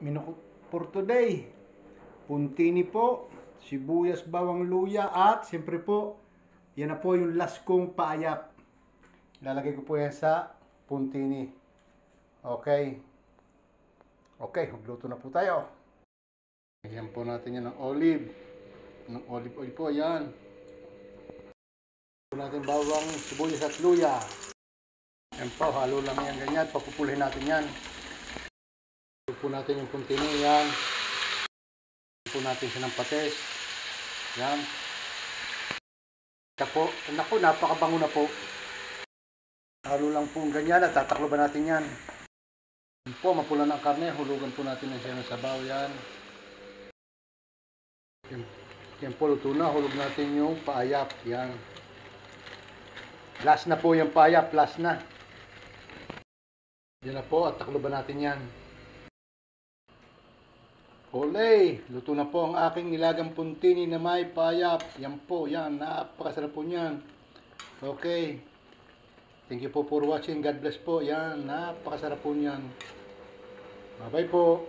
Menu for today, puntini po, sibuyas, bawang, luya, at siyempre po, yan na po yung last kong paayap. Lalagay ko po yan sa puntini. Okay. Okay, magluto na po tayo. Yan po natin yan ng olive. Ng olive oil po, yan. Po natin bawang, sibuyas at luya. Yan po, halo lang yan ganyan. Papupulihin natin yan. Po natin yung puntini, yan. Po natin siya ng patis. Yan. Tapo, naku, napakabango na po. Halo lang po ganyan at tatakloban natin yan. Yan po, mapula ng karne, hulugan po natin siya ng sabaw, yan. Yan po, luto na, hulog natin yung paayap, yan. Last na po yung paayap, last na. Yan na po, at takloban natin yan. Olay! Luto na po ang aking nilagang puntini na may paayap. Yan po, yan. Napakasarap po niyan. Okay. Thank you po for watching. God bless po. Yan. Napakasarap po niyan. Bye-bye po.